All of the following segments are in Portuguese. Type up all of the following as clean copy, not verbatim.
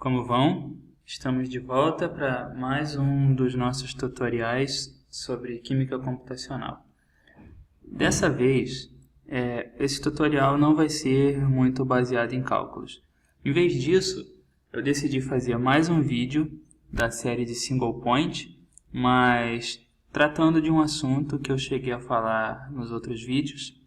Como vão? Estamos de volta para mais um dos nossos tutoriais sobre química computacional. Dessa vez, esse tutorial não vai ser muito baseado em cálculos. Em vez disso, eu decidi fazer mais um vídeo da série de Single Point, mas tratando de um assunto que eu cheguei a falar nos outros vídeos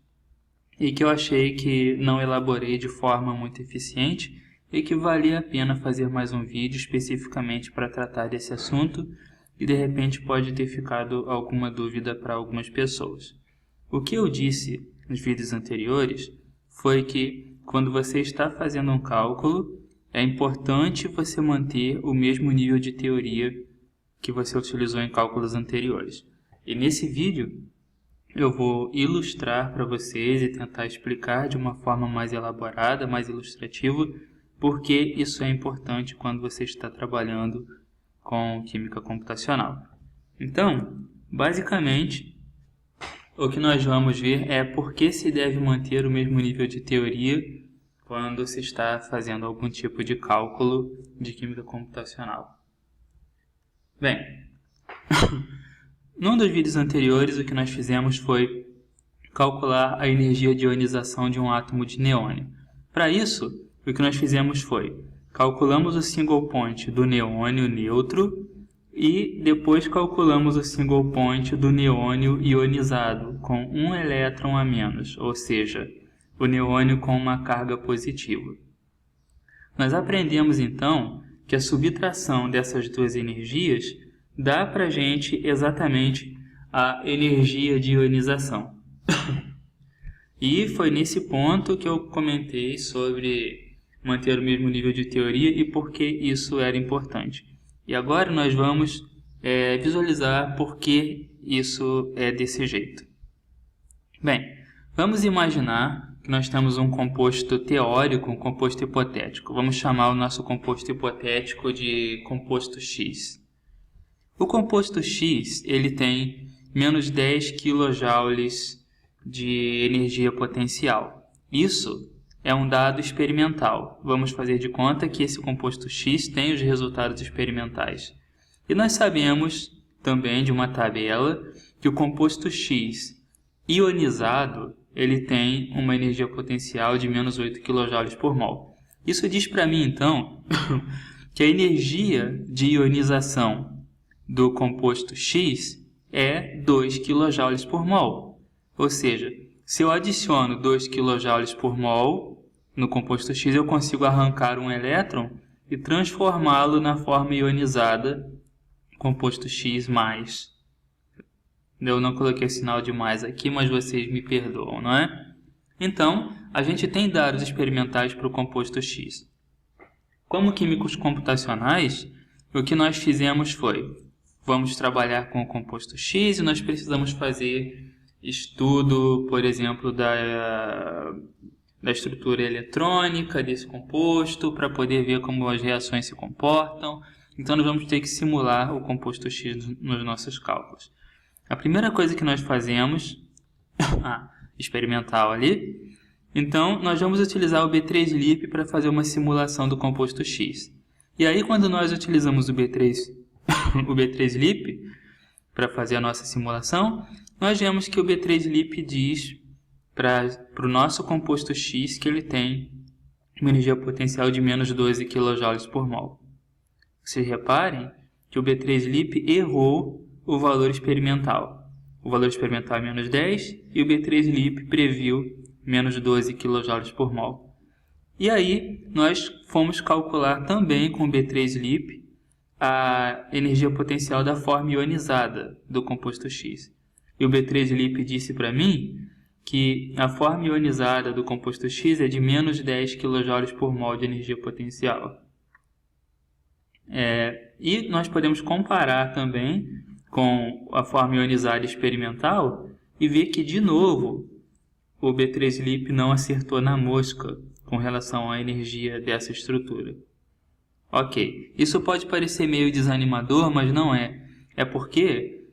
e que eu achei que não elaborei de forma muito eficiente e que valia a pena fazer mais um vídeo especificamente para tratar desse assunto e de repente pode ter ficado alguma dúvida para algumas pessoas. O que eu disse nos vídeos anteriores foi que quando você está fazendo um cálculo, é importante você manter o mesmo nível de teoria que você utilizou em cálculos anteriores. E nesse vídeo eu vou ilustrar para vocês e tentar explicar de uma forma mais elaborada, mais ilustrativa, porque isso é importante quando você está trabalhando com química computacional. Então, basicamente, o que nós vamos ver é por que se deve manter o mesmo nível de teoria quando se está fazendo algum tipo de cálculo de química computacional. Bem, num dos vídeos anteriores o que nós fizemos foi calcular a energia de ionização de um átomo de neônio. Para isso, o que nós fizemos foi, calculamos o single point do neônio neutro e depois calculamos o single point do neônio ionizado com um elétron a menos, ou seja, o neônio com uma carga positiva. Nós aprendemos então que a subtração dessas duas energias dá para a gente exatamente a energia de ionização. E foi nesse ponto que eu comentei sobre manter o mesmo nível de teoria e por que isso era importante. E agora nós vamos visualizar por que isso é desse jeito. Bem, vamos imaginar que nós temos um composto teórico, um composto hipotético. Vamos chamar o nosso composto hipotético de composto X. O composto X ele tem menos 10 kJ de energia potencial. Isso é um dado experimental. Vamos fazer de conta que esse composto X tem os resultados experimentais. E nós sabemos também de uma tabela que o composto X ionizado ele tem uma energia potencial de menos 8 kJ por mol. Isso diz para mim, então, que a energia de ionização do composto X é 2 kJ por mol. Ou seja, se eu adiciono 2 kJ por mol no composto X, eu consigo arrancar um elétron e transformá-lo na forma ionizada composto X+. Eu não coloquei o sinal de mais aqui, mas vocês me perdoam, não é? Então, a gente tem dados experimentais para o composto X. Como químicos computacionais, o que nós fizemos foi, vamos trabalhar com o composto X e nós precisamos fazer estudo, por exemplo, da estrutura eletrônica desse composto para poder ver como as reações se comportam. Então, nós vamos ter que simular o composto X nos nossos cálculos. A primeira coisa que nós fazemos, experimental ali, então nós vamos utilizar o B3LYP para fazer uma simulação do composto X. E aí, quando nós utilizamos o B3LYP para fazer a nossa simulação, nós vemos que o B3LYP diz para o nosso composto X que ele tem uma energia potencial de menos 12 kJ por mol. Vocês reparem que o B3LYP errou o valor experimental. O valor experimental é menos 10 e o B3LYP previu menos 12 kJ por mol. E aí nós fomos calcular também com o B3LYP a energia potencial da forma ionizada do composto X. E o B3LYP disse para mim que a forma ionizada do composto X é de menos 10 kJ por mol de energia potencial. E nós podemos comparar também com a forma ionizada experimental e ver que, de novo, o B3LYP não acertou na mosca com relação à energia dessa estrutura. Ok, isso pode parecer meio desanimador, mas não é. É porque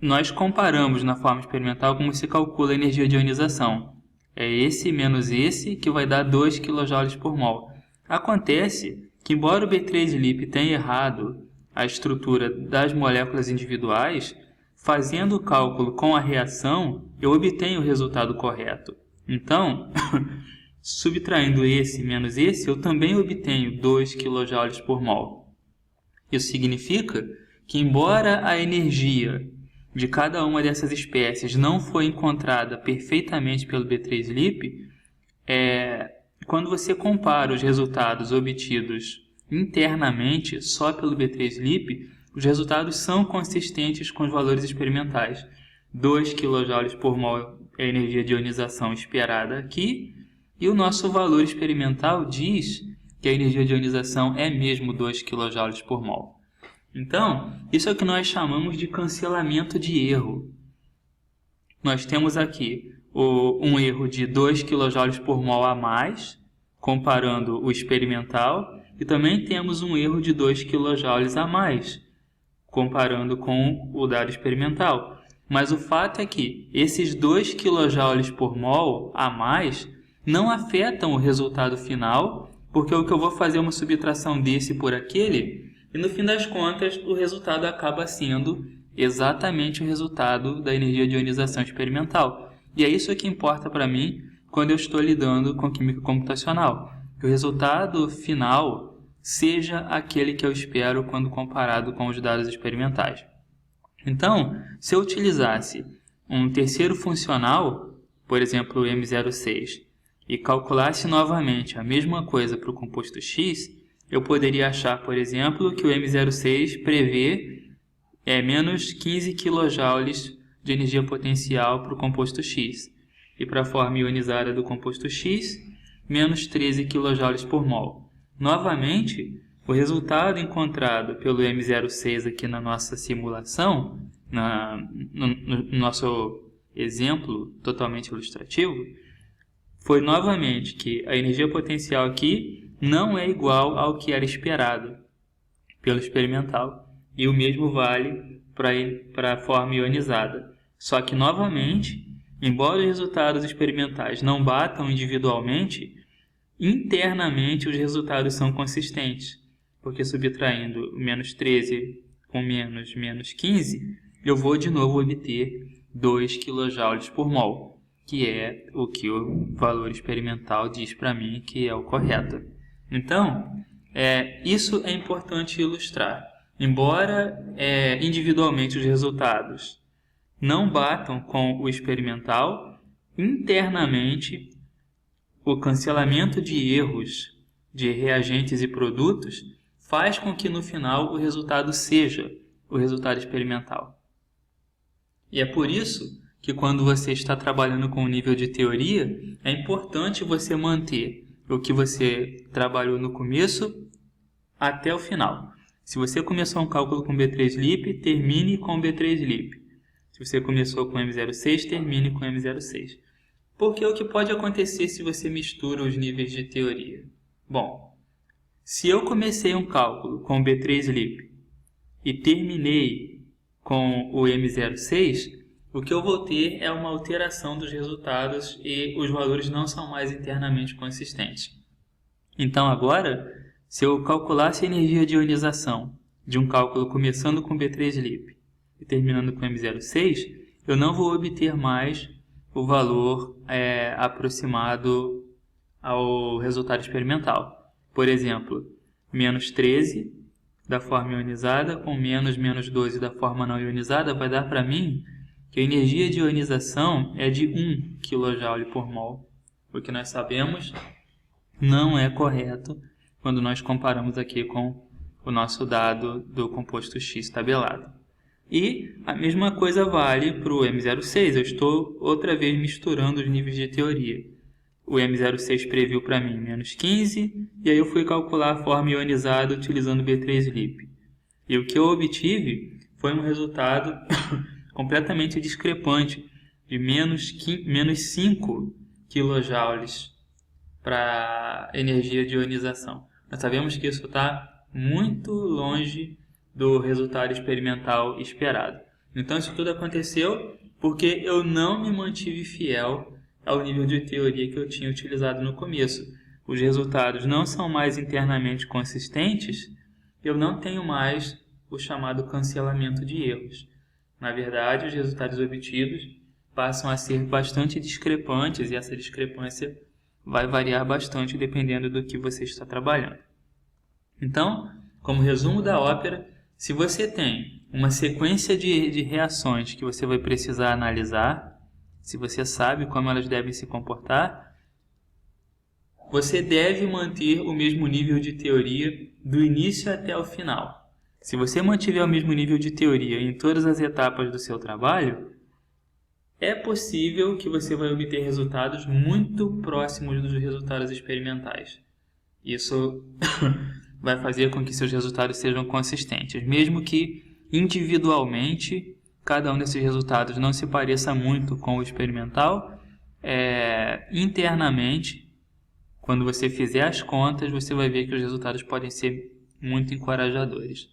nós comparamos na forma experimental como se calcula a energia de ionização. É esse menos esse que vai dar 2 kJ por mol. Acontece que, embora o B3-LIP tenha errado a estrutura das moléculas individuais, fazendo o cálculo com a reação, eu obtenho o resultado correto. Então, subtraindo esse menos esse, eu também obtenho 2 kJ por mol. Isso significa que, embora a energia de cada uma dessas espécies não foi encontrada perfeitamente pelo B3-LIP, quando você compara os resultados obtidos internamente só pelo B3-LIP, os resultados são consistentes com os valores experimentais. 2 kJ por mol é a energia de ionização esperada aqui, e o nosso valor experimental diz que a energia de ionização é mesmo 2 kJ por mol. Então, isso é o que nós chamamos de cancelamento de erro. Nós temos aqui um erro de 2 kJ por mol a mais, comparando o experimental, e também temos um erro de 2 kJ a mais, comparando com o dado experimental. Mas o fato é que esses 2 kJ por mol a mais não afetam o resultado final, porque o que eu vou fazer é uma subtração desse por aquele, e no fim das contas o resultado acaba sendo exatamente o resultado da energia de ionização experimental. E é isso que importa para mim quando eu estou lidando com química computacional, que o resultado final seja aquele que eu espero quando comparado com os dados experimentais. Então, se eu utilizasse um terceiro funcional, por exemplo o M06, e calculasse novamente a mesma coisa para o composto X, eu poderia achar, por exemplo, que o M06 prevê menos 15 kJ de energia potencial para o composto X. E para a forma ionizada do composto X, menos 13 kJ por mol. Novamente, o resultado encontrado pelo M06 aqui na nossa simulação, no nosso exemplo totalmente ilustrativo, foi novamente que a energia potencial aqui não é igual ao que era esperado pelo experimental. E o mesmo vale para a forma ionizada. Só que, novamente, embora os resultados experimentais não batam individualmente, internamente os resultados são consistentes. Porque subtraindo menos 13 com menos 15, eu vou de novo obter 2 kJ por mol, que é o que o valor experimental diz para mim que é o correto. Então, isso é importante ilustrar. Embora individualmente os resultados não batam com o experimental, internamente o cancelamento de erros de reagentes e produtos faz com que no final o resultado seja o resultado experimental. E é por isso que quando você está trabalhando com o nível de teoria, é importante você manter o que você trabalhou no começo até o final. Se você começou um cálculo com B3-LIP, termine com B3-LIP. Se você começou com M06, termine com M06. Porque o que pode acontecer se você mistura os níveis de teoria? Bom, se eu comecei um cálculo com B3-LIP e terminei com o M06, o que eu vou ter é uma alteração dos resultados e os valores não são mais internamente consistentes. Então agora, se eu calculasse a energia de ionização de um cálculo começando com B3-LIP e terminando com M06, eu não vou obter mais o valor aproximado ao resultado experimental. Por exemplo, menos 13 da forma ionizada com menos 12 da forma não ionizada vai dar para mim que a energia de ionização é de 1 kJ por mol. O que nós sabemos não é correto quando nós comparamos aqui com o nosso dado do composto X tabelado. E a mesma coisa vale para o M06. Eu estou outra vez misturando os níveis de teoria. O M06 previu para mim menos 15, e aí eu fui calcular a forma ionizada utilizando B3-LIP. E o que eu obtive foi um resultado completamente discrepante, de menos 5 kJ para energia de ionização. Nós sabemos que isso está muito longe do resultado experimental esperado. Então isso tudo aconteceu porque eu não me mantive fiel ao nível de teoria que eu tinha utilizado no começo. os resultados não são mais internamente consistentes, eu não tenho mais o chamado cancelamento de erros. Na verdade, os resultados obtidos passam a ser bastante discrepantes e essa discrepância vai variar bastante dependendo do que você está trabalhando. Então, como resumo da ópera, se você tem uma sequência de reações que você vai precisar analisar, se você sabe como elas devem se comportar, você deve manter o mesmo nível de teoria do início até o final. Se você mantiver o mesmo nível de teoria em todas as etapas do seu trabalho, é possível que você vai obter resultados muito próximos dos resultados experimentais. Isso vai fazer com que seus resultados sejam consistentes, mesmo que individualmente cada um desses resultados não se pareça muito com o experimental. Internamente, quando você fizer as contas, você vai ver que os resultados podem ser muito encorajadores.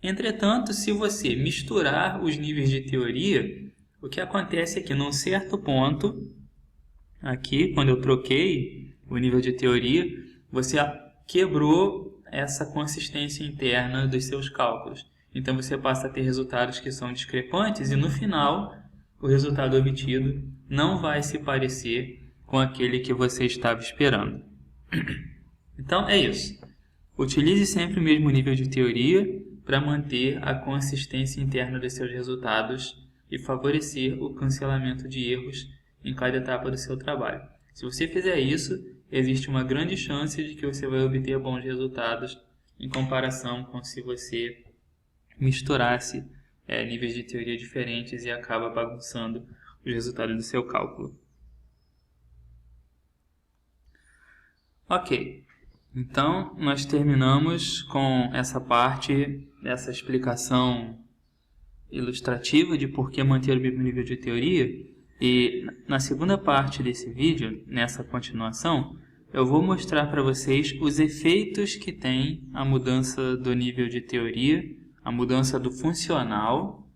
Entretanto, se você misturar os níveis de teoria, o que acontece é que num certo ponto, aqui, quando eu troquei o nível de teoria, você quebrou essa consistência interna dos seus cálculos. Então você passa a ter resultados que são discrepantes e no final o resultado obtido não vai se parecer com aquele que você estava esperando. Então é isso. Utilize sempre o mesmo nível de teoria para manter a consistência interna dos seus resultados e favorecer o cancelamento de erros em cada etapa do seu trabalho. Se você fizer isso, existe uma grande chance de que você vai obter bons resultados em comparação com se você misturasse níveis de teoria diferentes e acaba bagunçando os resultados do seu cálculo. Ok, então nós terminamos com essa parte dessa explicação ilustrativa de por que manter o mesmo nível de teoria. E na segunda parte desse vídeo, nessa continuação, eu vou mostrar para vocês os efeitos que tem a mudança do nível de teoria, a mudança do funcional,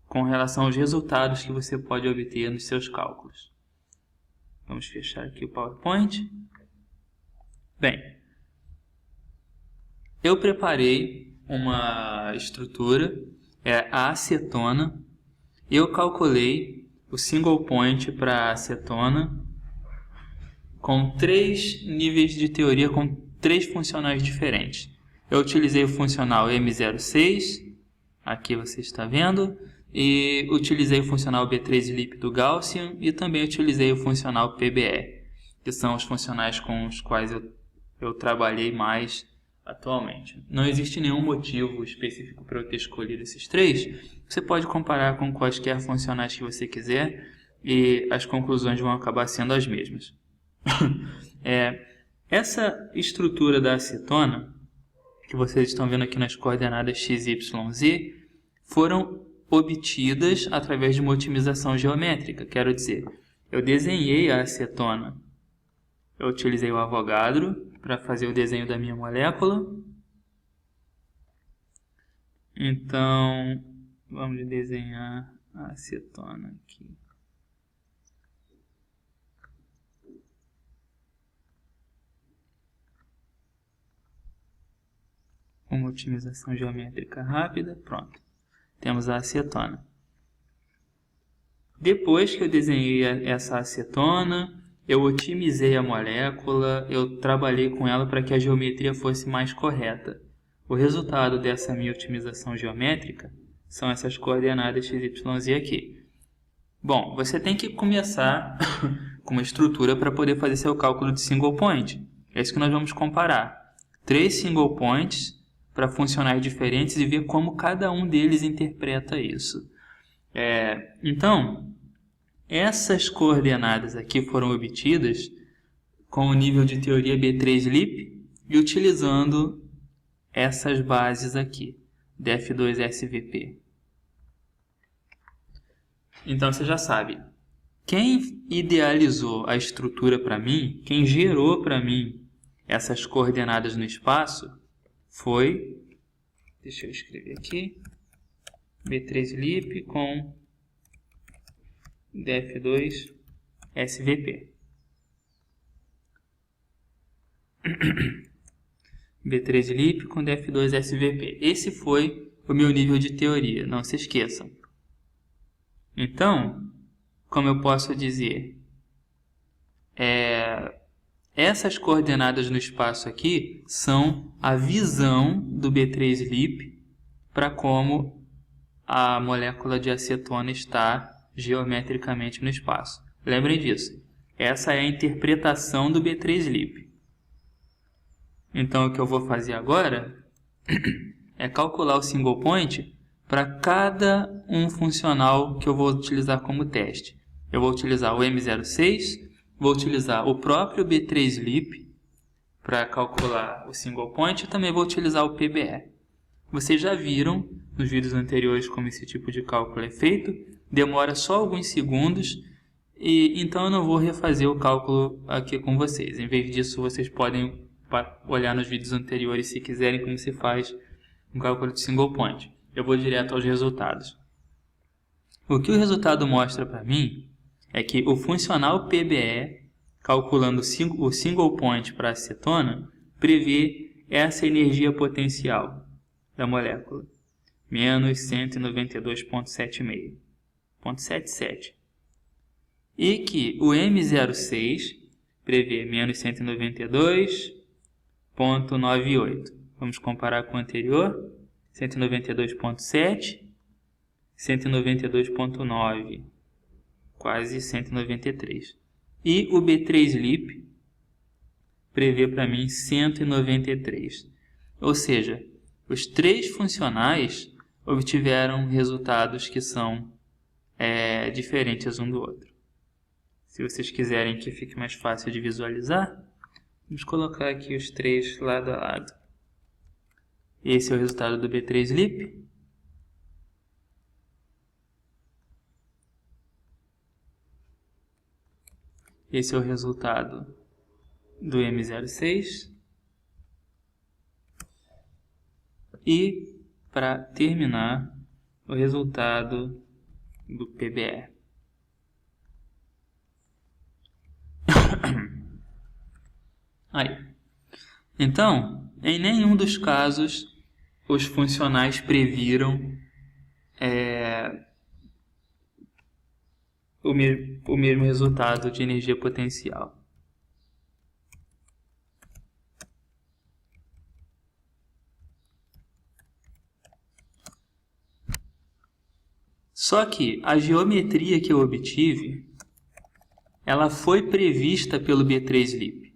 com relação aos resultados que você pode obter nos seus cálculos. Vamos fechar aqui o PowerPoint. Bem, eu preparei uma estrutura, a acetona. Eu calculei o single point para a acetona com 3 níveis de teoria, com 3 funcionais diferentes. Eu utilizei o funcional M06, aqui você está vendo, e utilizei o funcional B3-LIP do Gaussian e também utilizei o funcional PBE, que são os funcionais com os quais eu trabalhei mais atualmente. Não existe nenhum motivo específico para eu ter escolhido esses 3. Você pode comparar com quaisquer funcionais que você quiser e as conclusões vão acabar sendo as mesmas. Essa estrutura da acetona, que vocês estão vendo aqui nas coordenadas x, y, z, foram obtidas através de uma otimização geométrica. Quero dizer, eu desenhei a acetona, eu utilizei o Avogadro para fazer o desenho da minha molécula. Então, vamos desenhar a acetona aqui. Uma otimização geométrica rápida, pronto. Temos a acetona. Depois que eu desenhei essa acetona, eu otimizei a molécula, eu trabalhei com ela para que a geometria fosse mais correta. O resultado dessa minha otimização geométrica são essas coordenadas x, y, z aqui. Bom, você tem que começar com uma estrutura para poder fazer seu cálculo de single point. É isso que nós vamos comparar. 3 single points para funcionais diferentes e ver como cada um deles interpreta isso. Então, essas coordenadas aqui foram obtidas com o nível de teoria B3-LIP e utilizando essas bases aqui, dF2-SVP. Então você já sabe, quem idealizou a estrutura para mim, quem gerou para mim essas coordenadas no espaço, foi, deixa eu escrever aqui, B3-LIP com dF2-SVP. B3LiP com DF2SVP. Esse foi o meu nível de teoria, não se esqueçam. Então, como eu posso dizer, essas coordenadas no espaço aqui são a visão do B3LiP para como a molécula de acetona está geometricamente no espaço. Lembrem disso. Essa é a interpretação do B3LiP. Então, o que eu vou fazer agora é calcular o single point para cada um funcional que eu vou utilizar como teste. Eu vou utilizar o M06, vou utilizar o próprio B3LiP para calcular o single point e também vou utilizar o PBE. Vocês já viram nos vídeos anteriores como esse tipo de cálculo é feito, demora só alguns segundos, e então eu não vou refazer o cálculo aqui com vocês. Em vez disso, vocês podem olhar nos vídeos anteriores se quiserem como se faz um cálculo de single point. Eu vou direto aos resultados. O que o resultado mostra para mim é que o funcional PBE, calculando o single point para a acetona, prevê essa energia potencial da molécula, menos 192,77. E que o M06 prevê menos 192,98. Vamos comparar com o anterior, 192,7, 192,9, quase 193. E o B3LiP prevê para mim 193. Ou seja, os três funcionais obtiveram resultados que são diferentes um do outro. Se vocês quiserem que fique mais fácil de visualizar, vamos colocar aqui os três lado a lado. Esse é o resultado do B3LiP. Esse é o resultado do M06. E, para terminar, o resultado do PBE. Aí. Então, em nenhum dos casos, os funcionais previram o mesmo resultado de energia potencial. Só que a geometria que eu obtive, ela foi prevista pelo B3LiP.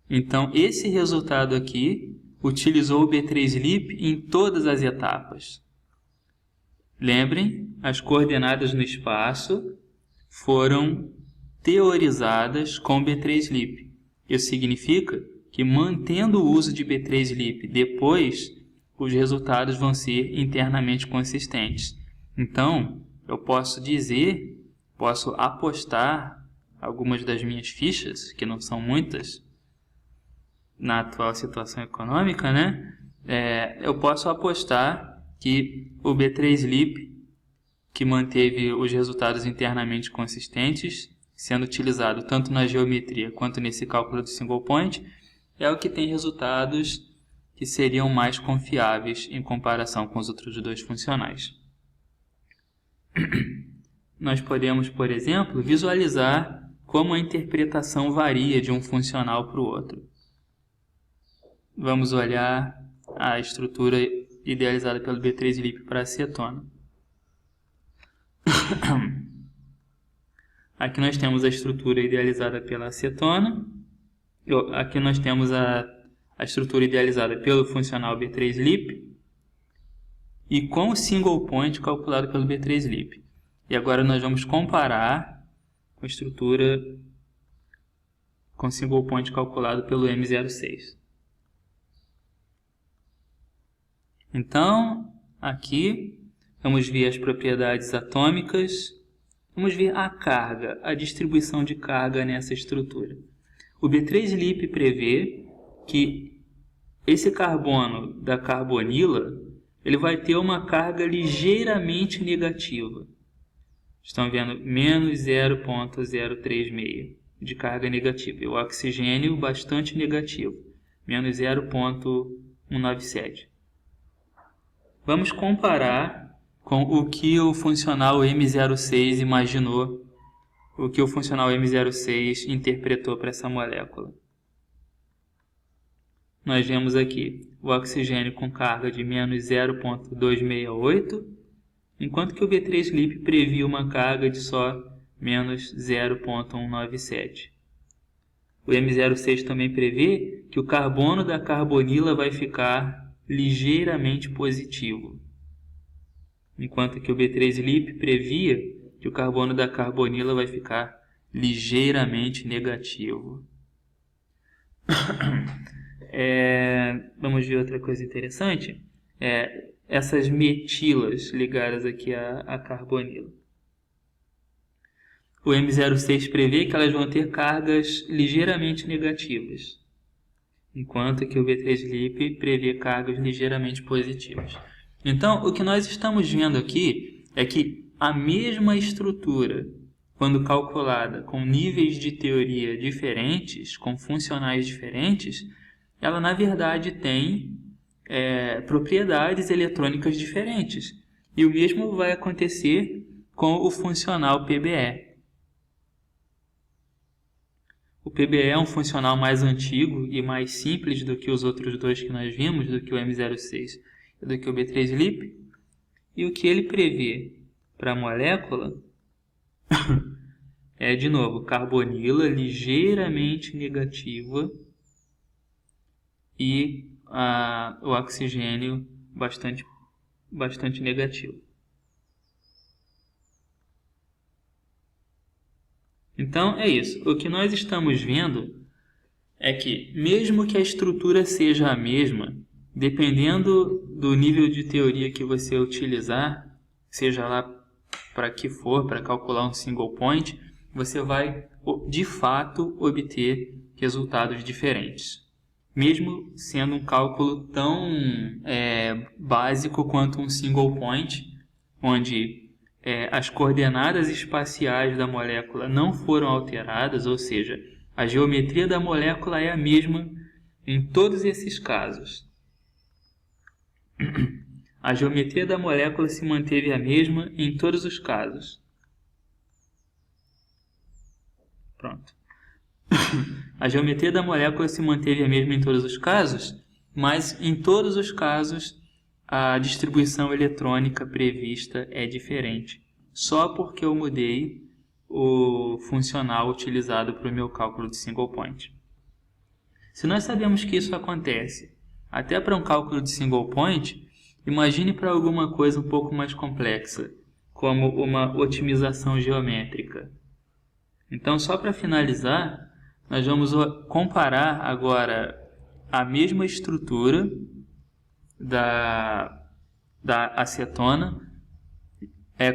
Então, esse resultado aqui utilizou o B3LiP em todas as etapas. Lembrem, as coordenadas no espaço foram teorizadas com B3LiP. Isso significa que, mantendo o uso de B3LiP depois, os resultados vão ser internamente consistentes. Então, eu posso apostar algumas das minhas fichas, que não são muitas, na atual situação econômica, né? Eu posso apostar que o B3LiP, que manteve os resultados internamente consistentes, sendo utilizado tanto na geometria quanto nesse cálculo do single point, é o que tem resultados que seriam mais confiáveis em comparação com os outros dois funcionais. Nós podemos, por exemplo, visualizar como a interpretação varia de um funcional para o outro. Vamos olhar a estrutura idealizada pelo B3LiP para acetona. Aqui nós temos a estrutura idealizada pela acetona. Aqui nós temos a estrutura idealizada pelo funcional B3LiP e com o single point calculado pelo B3LiP. E agora nós vamos comparar com a estrutura com single point calculado pelo M06. Então, aqui vamos ver as propriedades atômicas, vamos ver a carga, a distribuição de carga nessa estrutura. O B3LiP prevê que esse carbono da carbonila, ele vai ter uma carga ligeiramente negativa. Estão vendo? Menos 0,036 de carga negativa. E o oxigênio bastante negativo, menos 0,197. Vamos comparar com o que o funcional M06 imaginou, o que o funcional M06 interpretou para essa molécula. Nós vemos aqui o oxigênio com carga de menos 0,268, enquanto que o B3-LiP previa uma carga de só menos 0,197. O M06 também prevê que o carbono da carbonila vai ficar ligeiramente positivo, enquanto que o B3-LiP previa que o carbono da carbonila vai ficar ligeiramente negativo. Vamos ver outra coisa interessante. Essas metilas ligadas aqui à carbonila. O M06 prevê que elas vão ter cargas ligeiramente negativas, enquanto que o B3-LiP prevê cargas ligeiramente positivas. Então, o que nós estamos vendo aqui é que a mesma estrutura, quando calculada com níveis de teoria diferentes, com funcionais diferentes, ela na verdade tem propriedades eletrônicas diferentes. E o mesmo vai acontecer com o funcional PBE. O PBE é um funcional mais antigo e mais simples do que os outros dois que nós vimos, do que o M06 e do que o B3-LiP. E o que ele prevê para a molécula é, de novo, carbonila ligeiramente negativa e o oxigênio bastante negativo. Então, é isso. O que nós estamos vendo é que, mesmo que a estrutura seja a mesma, dependendo do nível de teoria que você utilizar, seja lá para que for, para calcular um single point, você vai, de fato, obter resultados diferentes. Mesmo sendo um cálculo tão básico quanto um single point, onde as coordenadas espaciais da molécula não foram alteradas, ou seja, a geometria da molécula é a mesma em todos esses casos. A geometria da molécula se manteve a mesma em todos os casos. Pronto. A geometria da molécula se manteve a mesma em todos os casos, mas em todos os casos a distribuição eletrônica prevista é diferente, só porque eu mudei o funcional utilizado para o meu cálculo de single point. Se nós sabemos que isso acontece até para um cálculo de single point, imagine para alguma coisa um pouco mais complexa, como uma otimização geométrica. Então, só para finalizar, nós vamos comparar agora a mesma estrutura da acetona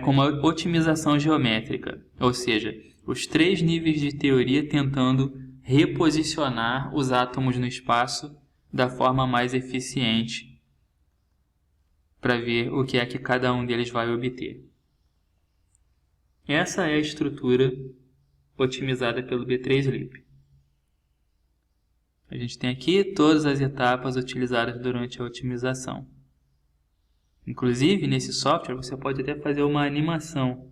com uma otimização geométrica, ou seja, os 3 níveis de teoria tentando reposicionar os átomos no espaço da forma mais eficiente para ver o que é que cada um deles vai obter. Essa é a estrutura otimizada pelo B3-LiP. A gente tem aqui todas as etapas utilizadas durante a otimização. Inclusive, nesse software, você pode até fazer uma animação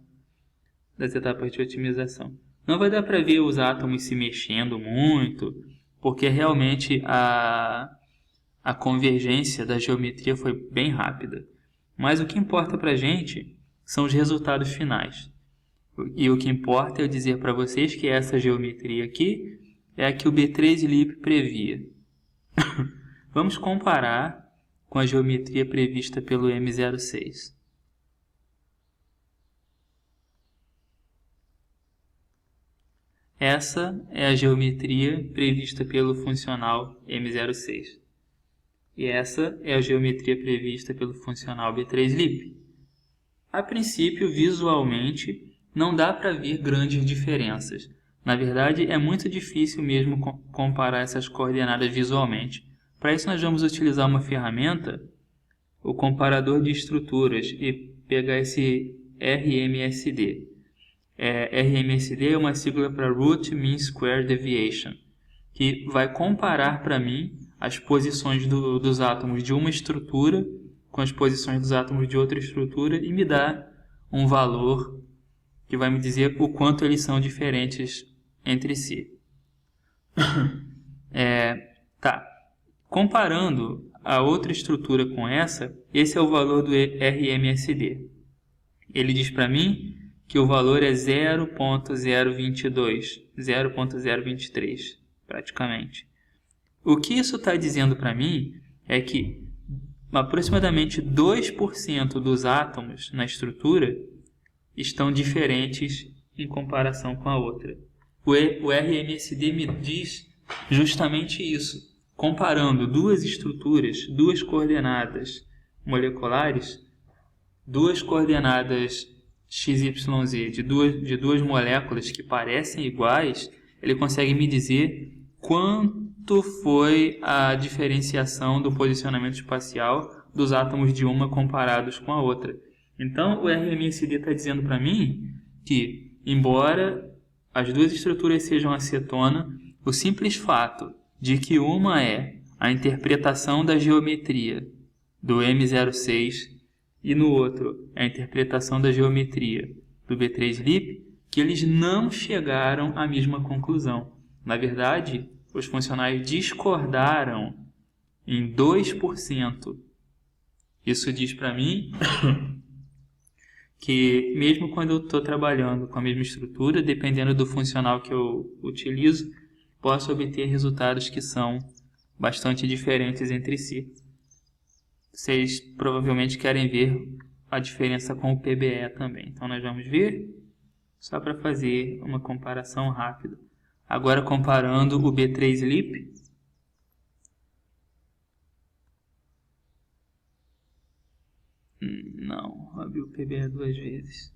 das etapas de otimização. Não vai dar para ver os átomos se mexendo muito, porque realmente a convergência da geometria foi bem rápida. Mas o que importa para a gente são os resultados finais. E o que importa é eu dizer para vocês que essa geometria aqui é a que o B3-LiP previa. Vamos comparar com a geometria prevista pelo M06. Essa é a geometria prevista pelo funcional M06. E essa é a geometria prevista pelo funcional B3-LiP. A princípio, visualmente, não dá para ver grandes diferenças. Na verdade, é muito difícil mesmo comparar essas coordenadas visualmente. Para isso, nós vamos utilizar uma ferramenta, o comparador de estruturas, e pegar esse RMSD. RMSD é uma sigla para Root Mean Square Deviation, que vai comparar para mim as posições dos átomos de uma estrutura com as posições dos átomos de outra estrutura e me dá um valor que vai me dizer o quanto eles são diferentes entre si. Comparando a outra estrutura com essa, esse é o valor do RMSD. Ele diz para mim que o valor é 0.022, 0.023, praticamente. O que isso está dizendo para mim é que aproximadamente 2% dos átomos na estrutura estão diferentes em comparação com a outra. O RMSD me diz justamente isso. Comparando duas estruturas, duas coordenadas moleculares, duas coordenadas XYZ de duas moléculas que parecem iguais, ele consegue me dizer quanto foi a diferenciação do posicionamento espacial dos átomos de uma comparados com a outra. Então, o RMSD está dizendo para mim que, embora as duas estruturas sejam acetona, o simples fato de que uma é a interpretação da geometria do M06 e no outro é a interpretação da geometria do B3-LIP, que eles não chegaram à mesma conclusão. Na verdade, os funcionais discordaram em 2%. Isso diz para mim que mesmo quando eu estou trabalhando com a mesma estrutura, dependendo do funcional que eu utilizo, posso obter resultados que são bastante diferentes entre si. Vocês provavelmente querem ver a diferença com o PBE também. Então nós vamos ver, só para fazer uma comparação rápida. Agora comparando o B3-LIP. Não, abri o PBE duas vezes.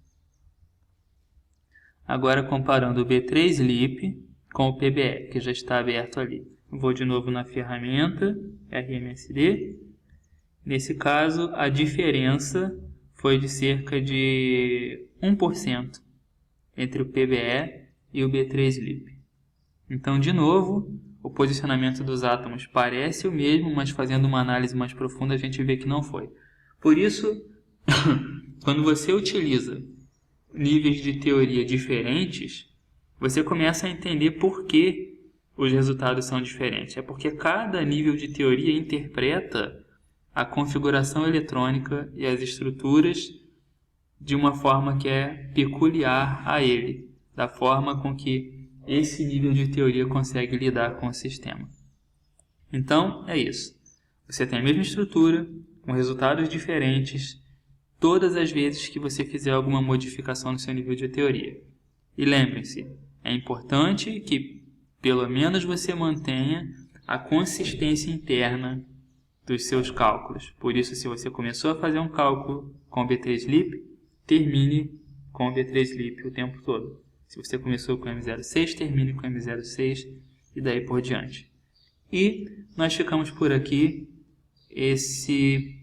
Agora comparando o B3-LIP com o PBE, que já está aberto ali. Vou de novo na ferramenta RMSD. Nesse caso, a diferença foi de cerca de 1% entre o PBE e o B3-LIP. Então, de novo, o posicionamento dos átomos parece o mesmo, mas fazendo uma análise mais profunda a gente vê que não foi. Por isso, quando você utiliza níveis de teoria diferentes, você começa a entender por que os resultados são diferentes. É porque cada nível de teoria interpreta a configuração eletrônica e as estruturas de uma forma que é peculiar a ele, da forma com que esse nível de teoria consegue lidar com o sistema. Então, é isso. Você tem a mesma estrutura, com resultados diferentes, todas as vezes que você fizer alguma modificação no seu nível de teoria. E lembrem-se, é importante que pelo menos você mantenha a consistência interna dos seus cálculos. Por isso, se você começou a fazer um cálculo com o B3-LIP, termine com o B3-LIP o tempo todo. Se você começou com o M06, termine com o M06 e daí por diante. E nós ficamos por aqui. Esse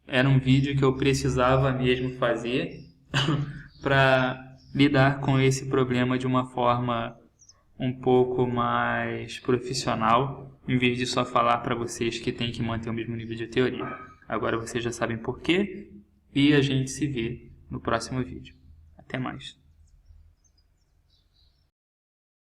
era um vídeo que eu precisava mesmo fazer para lidar com esse problema de uma forma um pouco mais profissional, em vez de só falar para vocês que tem que manter o mesmo nível de teoria. Agora vocês já sabem por quê e a gente se vê no próximo vídeo. Até mais.